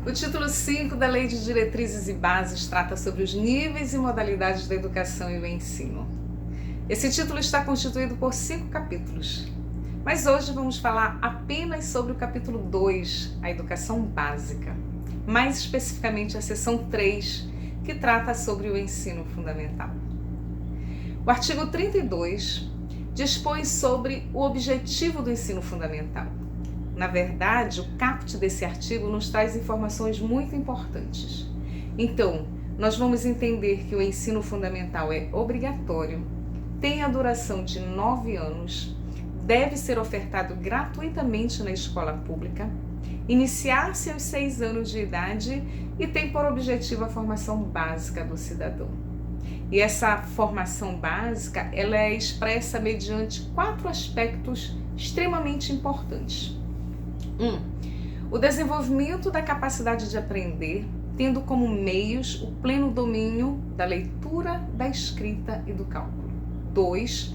O título 5 da Lei de Diretrizes e Bases trata sobre os níveis e modalidades da educação e o ensino. Esse título está constituído por 5 capítulos, mas hoje vamos falar apenas sobre o capítulo 2, a educação básica, mais especificamente a seção 3, que trata sobre o ensino fundamental. O artigo 32 dispõe sobre o objetivo do ensino fundamental. Na verdade, o caput desse artigo nos traz informações muito importantes. Então, nós vamos entender que o ensino fundamental é obrigatório, tem a duração de 9 anos, deve ser ofertado gratuitamente na escola pública, iniciar-se aos 6 anos de idade e tem por objetivo a formação básica do cidadão. E essa formação básica, ela é expressa mediante 4 aspectos extremamente importantes. 1. O desenvolvimento da capacidade de aprender, tendo como meios o pleno domínio da leitura, da escrita e do cálculo. 2.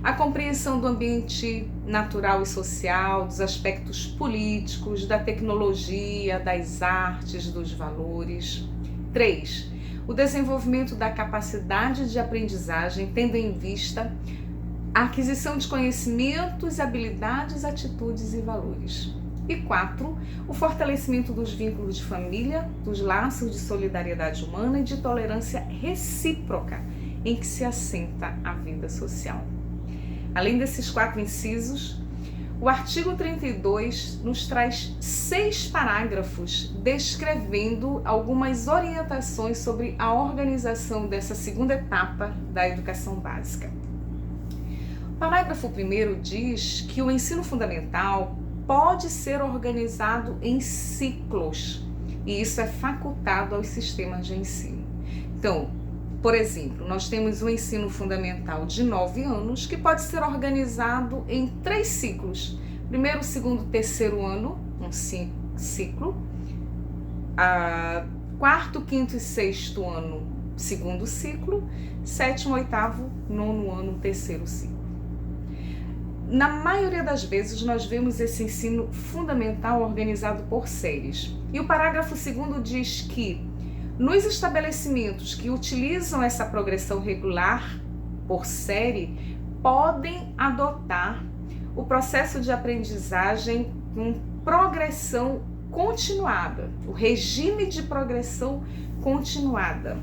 A compreensão do ambiente natural e social, dos aspectos políticos, da tecnologia, das artes, dos valores. 3. O desenvolvimento da capacidade de aprendizagem, tendo em vista a aquisição de conhecimentos, habilidades, atitudes e valores. E 4. O fortalecimento dos vínculos de família, dos laços de solidariedade humana e de tolerância recíproca em que se assenta a vida social. Além desses 4 incisos, o artigo 32 nos traz 6 parágrafos descrevendo algumas orientações sobre a organização dessa segunda etapa da educação básica. O parágrafo 1º diz que o ensino fundamental pode ser organizado em ciclos, e isso é facultado aos sistemas de ensino. Então, por exemplo, nós temos o ensino fundamental de 9 anos, que pode ser organizado em 3 ciclos. Primeiro, segundo, terceiro ano, um ciclo. Quarto, quinto e sexto ano, segundo ciclo. Sétimo, oitavo, nono ano, terceiro ciclo. Na maioria das vezes, nós vemos esse ensino fundamental organizado por séries. E o parágrafo 2º diz que nos estabelecimentos que utilizam essa progressão regular por série, podem adotar o processo de aprendizagem com progressão continuada, o regime de progressão continuada,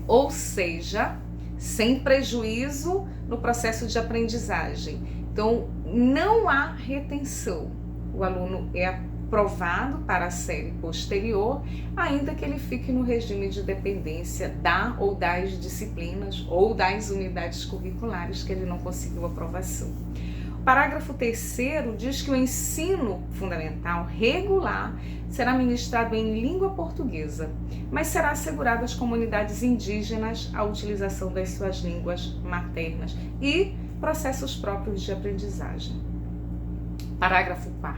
ou seja, sem prejuízo no processo de aprendizagem. Então, não há retenção. O aluno é aprovado para a série posterior, ainda que ele fique no regime de dependência da ou das disciplinas ou das unidades curriculares que ele não conseguiu aprovação. O parágrafo 3º diz que o ensino fundamental regular será ministrado em língua portuguesa, mas será assegurado às comunidades indígenas a utilização das suas línguas maternas e processos próprios de aprendizagem. Parágrafo 4º.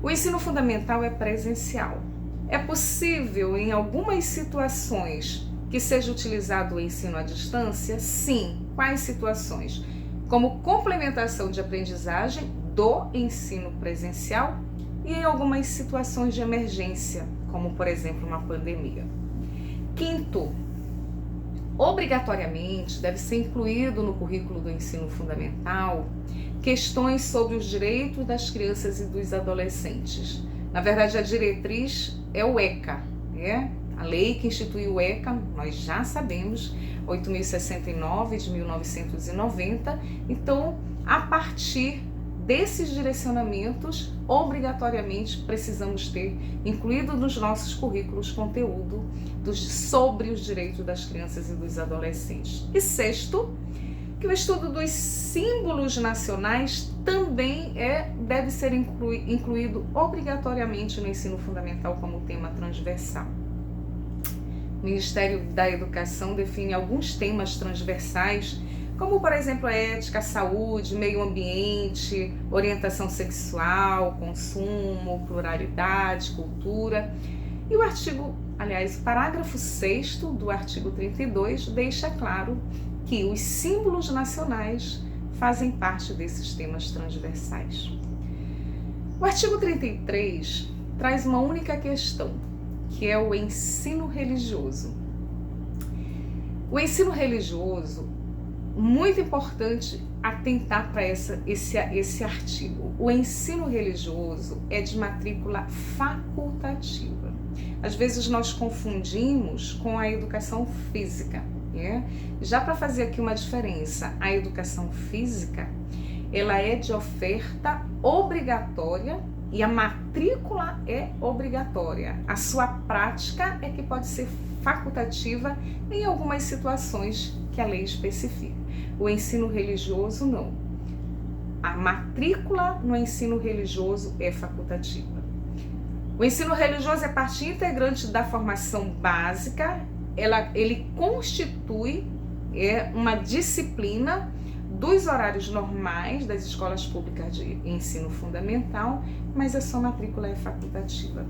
O ensino fundamental é presencial. É possível, em algumas situações, que seja utilizado o ensino à distância? Sim. Quais situações? Como complementação de aprendizagem do ensino presencial e em algumas situações de emergência, como, por exemplo, uma pandemia. 5º, obrigatoriamente deve ser incluído no currículo do ensino fundamental questões sobre os direitos das crianças e dos adolescentes. Na verdade, a diretriz é o ECA, a lei que instituiu o ECA, nós já sabemos, 8.069 de 1990. Então, a partir desses direcionamentos, obrigatoriamente precisamos ter incluído nos nossos currículos conteúdo sobre os direitos das crianças e dos adolescentes. E 6º, que o estudo dos símbolos nacionais também deve ser incluído obrigatoriamente no ensino fundamental como tema transversal. O Ministério da Educação define alguns temas transversais, como, por exemplo, a ética, a saúde, meio ambiente, orientação sexual, consumo, pluralidade, cultura. E o parágrafo 6º do artigo 32 deixa claro que os símbolos nacionais fazem parte desses temas transversais. O artigo 33 traz uma única questão, que é o ensino religioso. O ensino religioso, muito importante atentar para esse artigo. O ensino religioso é de matrícula facultativa. Às vezes nós confundimos com a educação física, né? Já para fazer aqui uma diferença, a educação física, ela é de oferta obrigatória e a matrícula é obrigatória. A sua prática é que pode ser facultativa em algumas situações que a lei especifica. O ensino religioso não. A matrícula no ensino religioso é facultativa. O ensino religioso é parte integrante da formação básica. Ele constitui uma disciplina dos horários normais das escolas públicas de ensino fundamental, mas a sua matrícula é facultativa.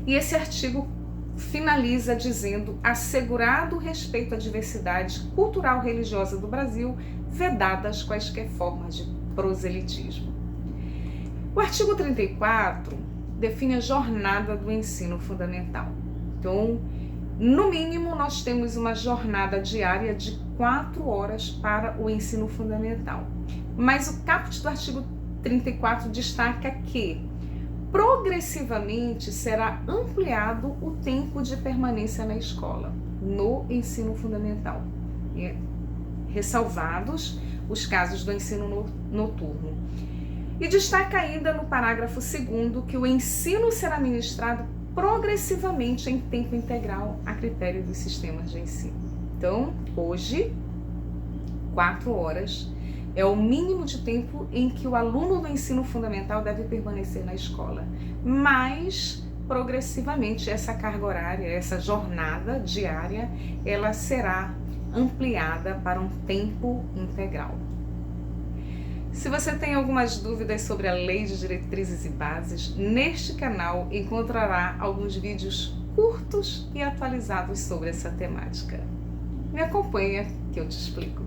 E esse artigo finaliza dizendo: assegurado o respeito à diversidade cultural religiosa do Brasil, vedadas quaisquer formas de proselitismo. O artigo 34 define a jornada do ensino fundamental. Então, no mínimo, nós temos uma jornada diária de 4 horas para o ensino fundamental. Mas o caput do artigo 34 destaca que progressivamente será ampliado o tempo de permanência na escola, no ensino fundamental, ressalvados os casos do ensino noturno. E destaca ainda no parágrafo 2º que o ensino será ministrado progressivamente em tempo integral a critério dos sistemas de ensino. Então, hoje, 4 horas é o mínimo de tempo em que o aluno do ensino fundamental deve permanecer na escola. Mas, progressivamente, essa carga horária, essa jornada diária, ela será ampliada para um tempo integral. Se você tem algumas dúvidas sobre a Lei de Diretrizes e Bases, neste canal encontrará alguns vídeos curtos e atualizados sobre essa temática. Me acompanha que eu te explico.